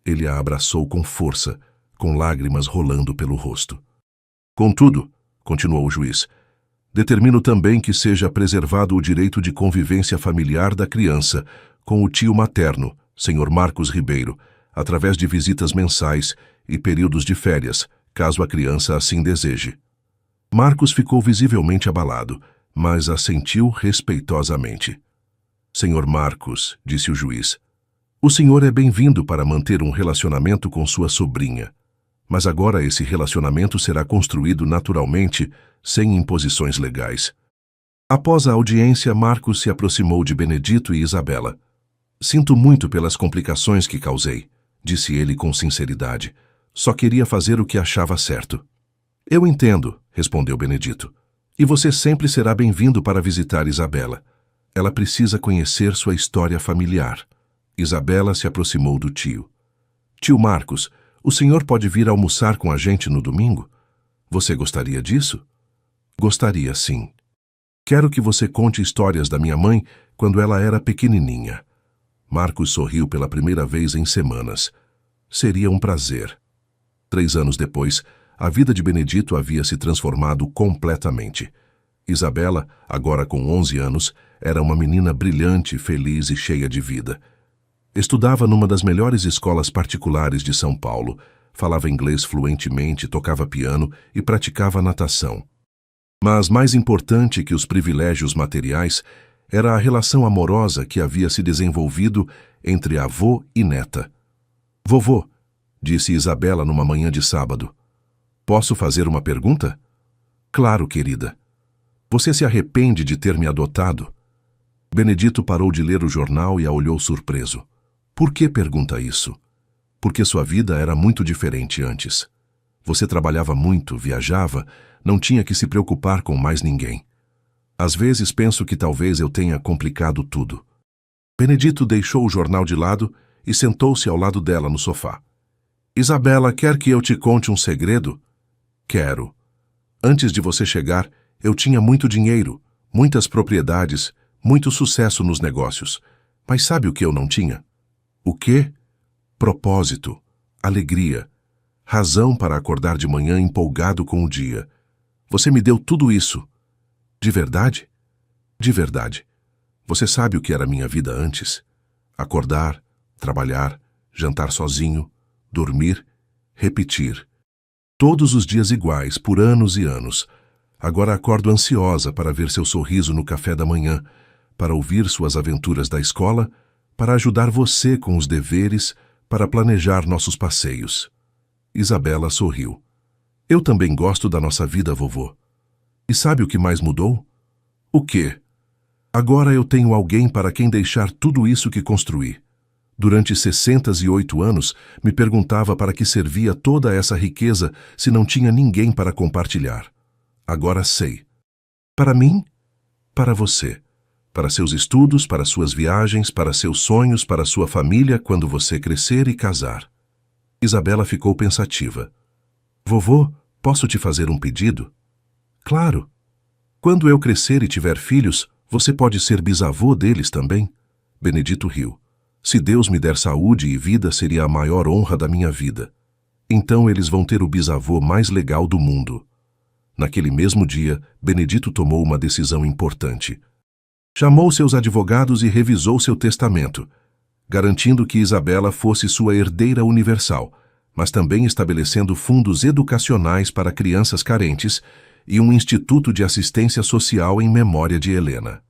Speaker 1: Ele a abraçou com força, com lágrimas rolando pelo rosto. Contudo, continuou o juiz, determino também que seja preservado o direito de convivência familiar da criança com o tio materno, Sr. Marcos Ribeiro, através de visitas mensais e períodos de férias, caso a criança assim deseje. Marcos ficou visivelmente abalado, mas assentiu respeitosamente. Senhor Marcos, disse o juiz, o senhor é bem-vindo para manter um relacionamento com sua sobrinha, mas agora esse relacionamento será construído naturalmente, sem imposições legais. Após a audiência, Marcos se aproximou de Benedito e Isabela. Sinto muito pelas complicações que causei, disse ele com sinceridade. Só queria fazer o que achava certo. Eu entendo, respondeu Benedito. E você sempre será bem-vindo para visitar Isabela. Ela precisa conhecer sua história familiar. Isabela se aproximou do tio. Tio Marcos, o senhor pode vir almoçar com a gente no domingo? Você gostaria disso? Gostaria, sim. Quero que você conte histórias da minha mãe quando ela era pequenininha. Marcos sorriu pela primeira vez em semanas. Seria um prazer. 3 anos depois, a vida de Benedito havia se transformado completamente. Isabela, agora com 11 anos, era uma menina brilhante, feliz e cheia de vida. Estudava numa das melhores escolas particulares de São Paulo, falava inglês fluentemente, tocava piano e praticava natação. Mas mais importante que os privilégios materiais era a relação amorosa que havia se desenvolvido entre avô e neta. Vovô, disse Isabela numa manhã de sábado, posso fazer uma pergunta? Claro, querida. Você se arrepende de ter me adotado? Benedito parou de ler o jornal e a olhou surpreso. Por que pergunta isso? Porque sua vida era muito diferente antes. Você trabalhava muito, viajava, não tinha que se preocupar com mais ninguém. Às vezes penso que talvez eu tenha complicado tudo. Benedito deixou o jornal de lado e sentou-se ao lado dela no sofá. Isabela, quer que eu te conte um segredo? Quero. Antes de você chegar, eu tinha muito dinheiro, muitas propriedades, muito sucesso nos negócios. Mas sabe o que eu não tinha? O quê? Propósito, alegria, razão para acordar de manhã empolgado com o dia. Você me deu tudo isso. De verdade? De verdade. Você sabe o que era minha vida antes? Acordar, trabalhar, jantar sozinho, dormir, repetir. Todos os dias iguais, por anos e anos. Agora acordo ansiosa para ver seu sorriso no café da manhã, para ouvir suas aventuras da escola, para ajudar você com os deveres, para planejar nossos passeios. Isabela sorriu. Eu também gosto da nossa vida, vovô. E sabe o que mais mudou? O quê? Agora eu tenho alguém para quem deixar tudo isso que construí. Durante 68 anos, me perguntava para que servia toda essa riqueza se não tinha ninguém para compartilhar. Agora sei. Para mim, para você. Para seus estudos, para suas viagens, para seus sonhos, para sua família quando você crescer e casar. Isabela ficou pensativa. Vovô, posso te fazer um pedido? Claro. Quando eu crescer e tiver filhos, você pode ser bisavô deles também? Benedito riu. Se Deus me der saúde e vida, seria a maior honra da minha vida. Então eles vão ter o bisavô mais legal do mundo. Naquele mesmo dia, Benedito tomou uma decisão importante. Chamou seus advogados e revisou seu testamento, garantindo que Isabela fosse sua herdeira universal, mas também estabelecendo fundos educacionais para crianças carentes e um instituto de assistência social em memória de Helena.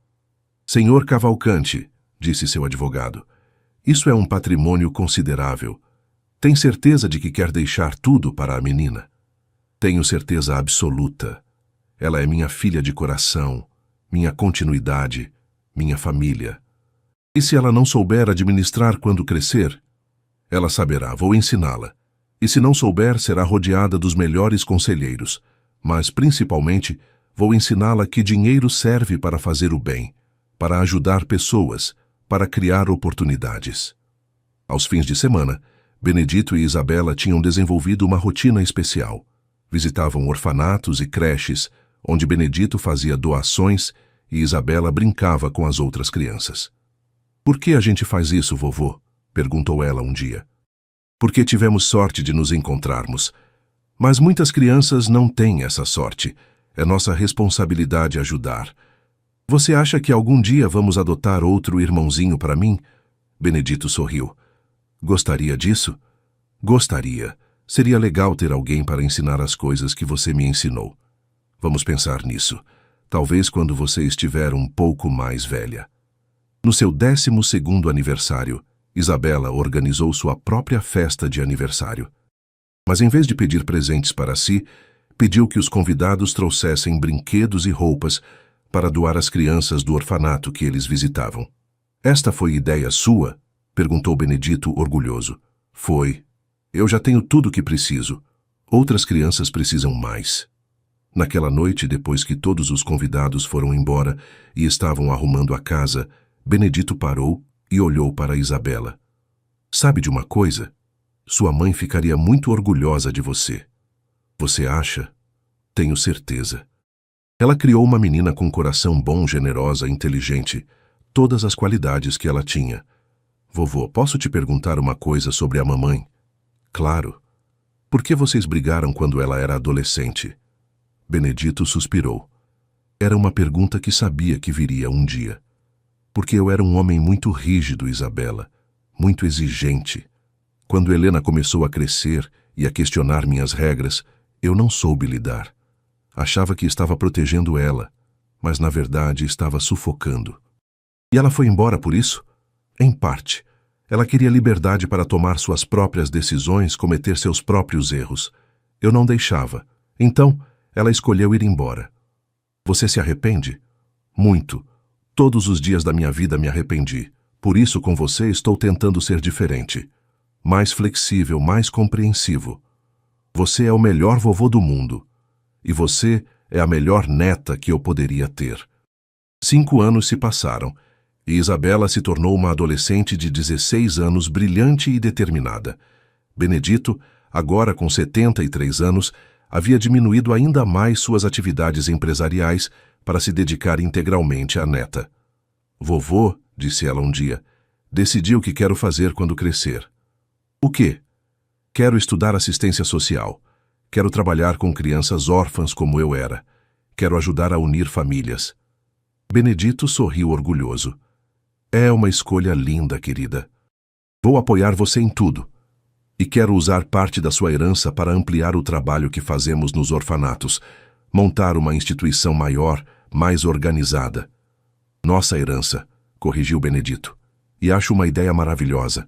Speaker 1: Senhor Cavalcante, disse seu advogado, isso é um patrimônio considerável. Tem certeza de que quer deixar tudo para a menina? Tenho certeza absoluta. Ela é minha filha de coração, minha continuidade, minha família. E se ela não souber administrar quando crescer? Ela saberá, vou ensiná-la. E se não souber, será rodeada dos melhores conselheiros. Mas, principalmente, vou ensiná-la que dinheiro serve para fazer o bem, para ajudar pessoas, para criar oportunidades. Aos fins de semana, Benedito e Isabela tinham desenvolvido uma rotina especial. Visitavam orfanatos e creches, onde Benedito fazia doações e Isabela brincava com as outras crianças. Por que a gente faz isso, vovô? Perguntou ela um dia. Porque tivemos sorte de nos encontrarmos. Mas muitas crianças não têm essa sorte. É nossa responsabilidade ajudar. Você acha que algum dia vamos adotar outro irmãozinho para mim? Benedito sorriu. Gostaria disso? Gostaria. Seria legal ter alguém para ensinar as coisas que você me ensinou. Vamos pensar nisso. Talvez quando você estiver um pouco mais velha. No seu 12º aniversário, Isabela organizou sua própria festa de aniversário. Mas em vez de pedir presentes para si, pediu que os convidados trouxessem brinquedos e roupas para doar às crianças do orfanato que eles visitavam. Esta foi ideia sua? Perguntou Benedito orgulhoso. Foi. Eu já tenho tudo o que preciso. Outras crianças precisam mais. Naquela noite, depois que todos os convidados foram embora e estavam arrumando a casa, Benedito parou e olhou para Isabela. Sabe de uma coisa? Sua mãe ficaria muito orgulhosa de você. Você acha? Tenho certeza. Ela criou uma menina com coração bom, generosa, inteligente, todas as qualidades que ela tinha. Vovô, posso te perguntar uma coisa sobre a mamãe? Claro. Por que vocês brigaram quando ela era adolescente? Benedito suspirou. Era uma pergunta que sabia que viria um dia. Porque eu era um homem muito rígido, Isabela, muito exigente. Quando Helena começou a crescer e a questionar minhas regras, eu não soube lidar. Achava que estava protegendo ela, mas na verdade estava sufocando. E ela foi embora por isso? Em parte. Ela queria liberdade para tomar suas próprias decisões, cometer seus próprios erros. Eu não deixava. Então, ela escolheu ir embora. Você se arrepende? Muito. Todos os dias da minha vida me arrependi. Por isso, com você, estou tentando ser diferente. Mais flexível, mais compreensivo. Você é o melhor vovô do mundo. E você é a melhor neta que eu poderia ter. 5 anos se passaram, e Isabela se tornou uma adolescente de 16 anos brilhante e determinada. Benedito, agora com 73 anos, havia diminuído ainda mais suas atividades empresariais para se dedicar integralmente à neta. Vovô, disse ela um dia, decidi o que quero fazer quando crescer. O quê? Quero estudar assistência social. Quero trabalhar com crianças órfãs como eu era. Quero ajudar a unir famílias. Benedito sorriu orgulhoso. É uma escolha linda, querida. Vou apoiar você em tudo. E quero usar parte da sua herança para ampliar o trabalho que fazemos nos orfanatos, montar uma instituição maior, mais organizada. Nossa herança, corrigiu Benedito. E acho uma ideia maravilhosa.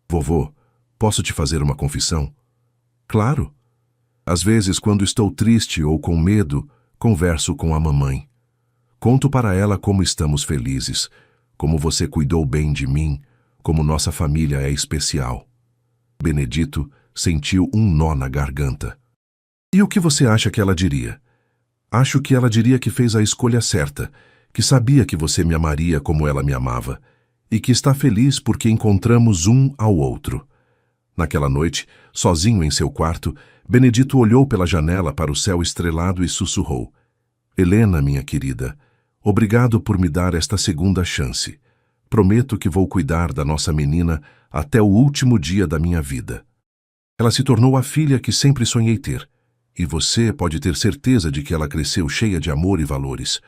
Speaker 1: Vovô, posso te fazer uma confissão? Claro. Às vezes, quando estou triste ou com medo, converso com a mamãe. Conto para ela como estamos felizes, como você cuidou bem de mim, como nossa família é especial. Benedito sentiu um nó na garganta. E o que você acha que ela diria? Acho que ela diria que fez a escolha certa, que sabia que você me amaria como ela me amava, e que está feliz porque encontramos um ao outro. Naquela noite, sozinho em seu quarto, Benedito olhou pela janela para o céu estrelado e sussurrou: Helena, minha querida, obrigado por me dar esta segunda chance. Prometo que vou cuidar da nossa menina até o último dia da minha vida. Ela se tornou a filha que sempre sonhei ter, e você pode ter certeza de que ela cresceu cheia de amor e valores.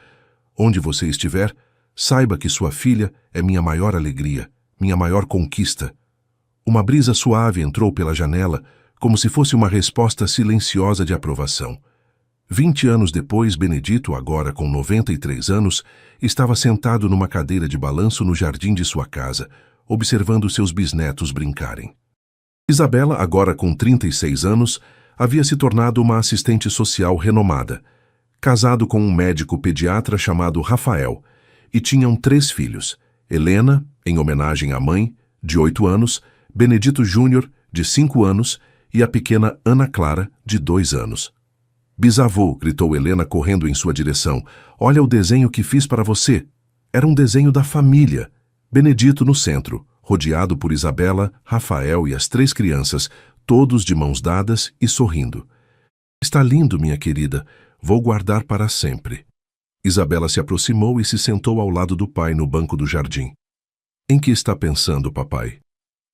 Speaker 1: Onde você estiver, saiba que sua filha é minha maior alegria, minha maior conquista. Uma brisa suave entrou pela janela, como se fosse uma resposta silenciosa de aprovação. 20 anos depois, Benedito, agora com 93 anos, estava sentado numa cadeira de balanço no jardim de sua casa, observando seus bisnetos brincarem. Isabela, agora com 36 anos, havia se tornado uma assistente social renomada, casado com um médico pediatra chamado Rafael, e tinham 3 filhos: Helena, em homenagem à mãe, de 8 anos, Benedito Júnior, de 5 anos, e a pequena Ana Clara, de 2 anos. Bisavô, gritou Helena correndo em sua direção, olha o desenho que fiz para você. Era um desenho da família. Benedito no centro, rodeado por Isabela, Rafael e as 3 crianças, todos de mãos dadas e sorrindo. Está lindo, minha querida. Vou guardar para sempre. Isabela se aproximou e se sentou ao lado do pai no banco do jardim. Em que está pensando, papai?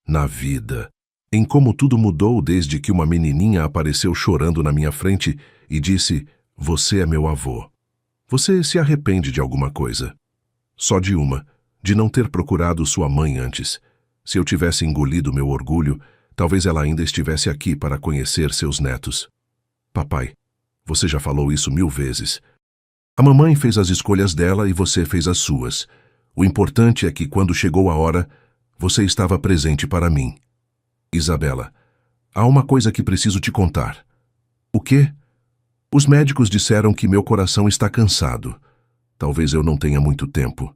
Speaker 1: Na vida. Em como tudo mudou desde que uma menininha apareceu chorando na minha frente e disse: Você é meu avô. Você se arrepende de alguma coisa? Só de uma, de não ter procurado sua mãe antes. Se eu tivesse engolido meu orgulho, talvez ela ainda estivesse aqui para conhecer seus netos. Papai, você já falou isso 1000 vezes. A mamãe fez as escolhas dela e você fez as suas. O importante é que, quando chegou a hora, você estava presente para mim. Isabela, há uma coisa que preciso te contar. O quê? Os médicos disseram que meu coração está cansado. Talvez eu não tenha muito tempo.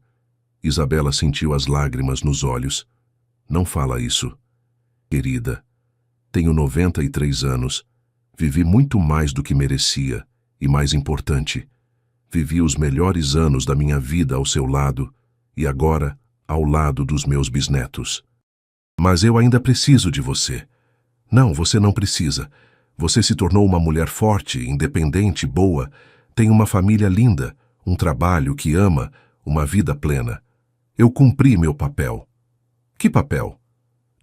Speaker 1: Isabela sentiu as lágrimas nos olhos. Não fala isso. Querida, tenho 93 anos. Vivi muito mais do que merecia e, mais importante, vivi os melhores anos da minha vida ao seu lado e agora ao lado dos meus bisnetos. Mas eu ainda preciso de você. Não, você não precisa. Você se tornou uma mulher forte, independente, boa, tem uma família linda, um trabalho que ama, uma vida plena. Eu cumpri meu papel. Que papel?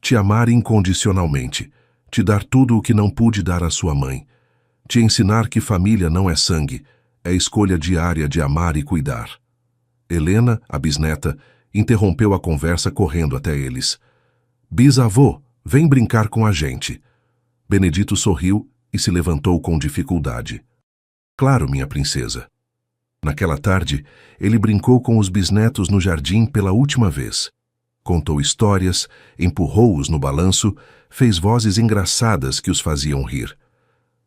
Speaker 1: Te amar incondicionalmente, te dar tudo o que não pude dar à sua mãe, te ensinar que família não é sangue, é escolha diária de amar e cuidar. Helena, a bisneta, interrompeu a conversa correndo até eles. Bisavô, vem brincar com a gente. Benedito sorriu e se levantou com dificuldade. Claro, minha princesa. Naquela tarde, ele brincou com os bisnetos no jardim pela última vez. Contou histórias, empurrou-os no balanço, fez vozes engraçadas que os faziam rir.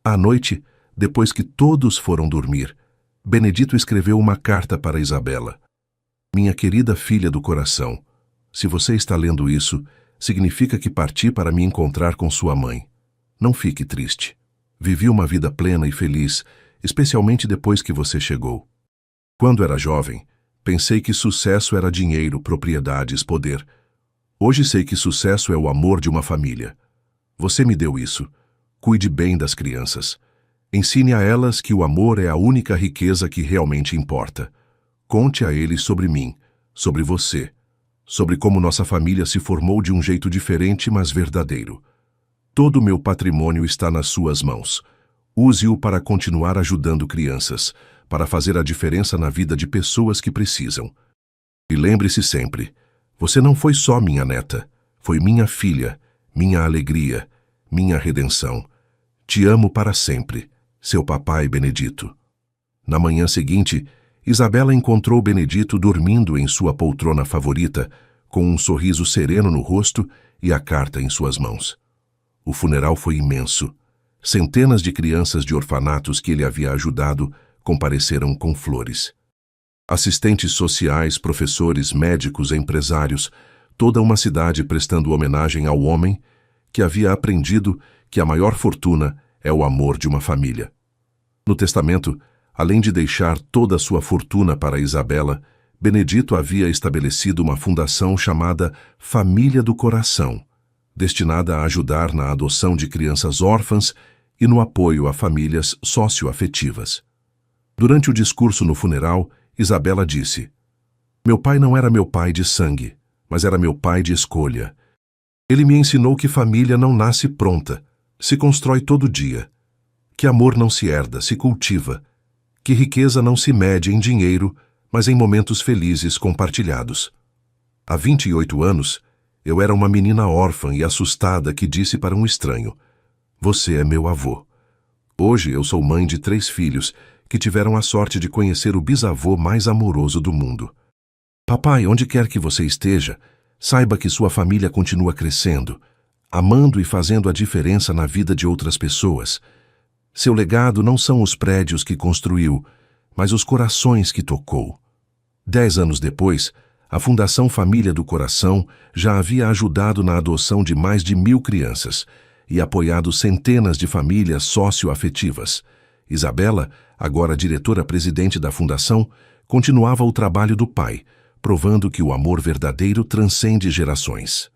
Speaker 1: À noite, depois que todos foram dormir, Benedito escreveu uma carta para Isabela. Minha querida filha do coração, se você está lendo isso, significa que parti para me encontrar com sua mãe. Não fique triste. Vivi uma vida plena e feliz, especialmente depois que você chegou. Quando era jovem, pensei que sucesso era dinheiro, propriedades, poder. Hoje sei que sucesso é o amor de uma família. Você me deu isso. Cuide bem das crianças. Ensine a elas que o amor é a única riqueza que realmente importa. Conte a eles sobre mim, sobre você, sobre como nossa família se formou de um jeito diferente, mas verdadeiro. Todo o meu patrimônio está nas suas mãos. Use-o para continuar ajudando crianças, para fazer a diferença na vida de pessoas que precisam. E lembre-se sempre, você não foi só minha neta, foi minha filha, minha alegria, minha redenção. Te amo para sempre, seu papai Benedito. Na manhã seguinte, Isabela encontrou Benedito dormindo em sua poltrona favorita, com um sorriso sereno no rosto e a carta em suas mãos. O funeral foi imenso. Centenas de crianças de orfanatos que ele havia ajudado compareceram com flores. Assistentes sociais, professores, médicos, empresários, toda uma cidade prestando homenagem ao homem que havia aprendido que a maior fortuna é o amor de uma família. No testamento, além de deixar toda a sua fortuna para Isabela, Benedito havia estabelecido uma fundação chamada Família do Coração, destinada a ajudar na adoção de crianças órfãs e no apoio a famílias socioafetivas. Durante o discurso no funeral, Isabela disse: "Meu pai não era meu pai de sangue, mas era meu pai de escolha. Ele me ensinou que família não nasce pronta, se constrói todo dia, que amor não se herda, se cultiva, que riqueza não se mede em dinheiro, mas em momentos felizes compartilhados. Há 28 anos, eu era uma menina órfã e assustada que disse para um estranho: 'Você é meu avô.' Hoje eu sou mãe de 3 filhos que tiveram a sorte de conhecer o bisavô mais amoroso do mundo. Papai, onde quer que você esteja, saiba que sua família continua crescendo, amando e fazendo a diferença na vida de outras pessoas. Seu legado não são os prédios que construiu, mas os corações que tocou." 10 anos depois, a Fundação Família do Coração já havia ajudado na adoção de mais de 1.000 crianças e apoiado centenas de famílias socioafetivas. Isabela, agora diretora-presidente da Fundação, continuava o trabalho do pai, provando que o amor verdadeiro transcende gerações.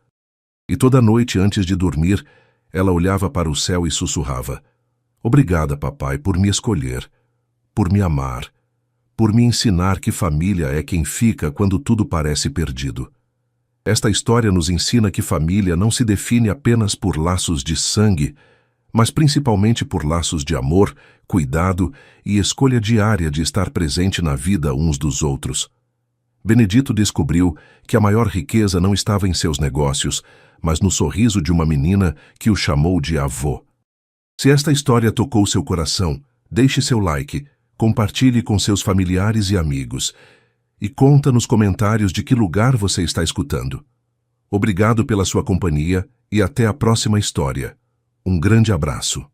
Speaker 1: E toda noite, antes de dormir, ela olhava para o céu e sussurrava: "Obrigada, papai, por me escolher, por me amar, por me ensinar que família é quem fica quando tudo parece perdido." Esta história nos ensina que família não se define apenas por laços de sangue, mas principalmente por laços de amor, cuidado e escolha diária de estar presente na vida uns dos outros. Benedito descobriu que a maior riqueza não estava em seus negócios, mas no sorriso de uma menina que o chamou de avô. Se esta história tocou seu coração, deixe seu like, compartilhe com seus familiares e amigos e conta nos comentários de que lugar você está escutando. Obrigado pela sua companhia e até a próxima história. Um grande abraço.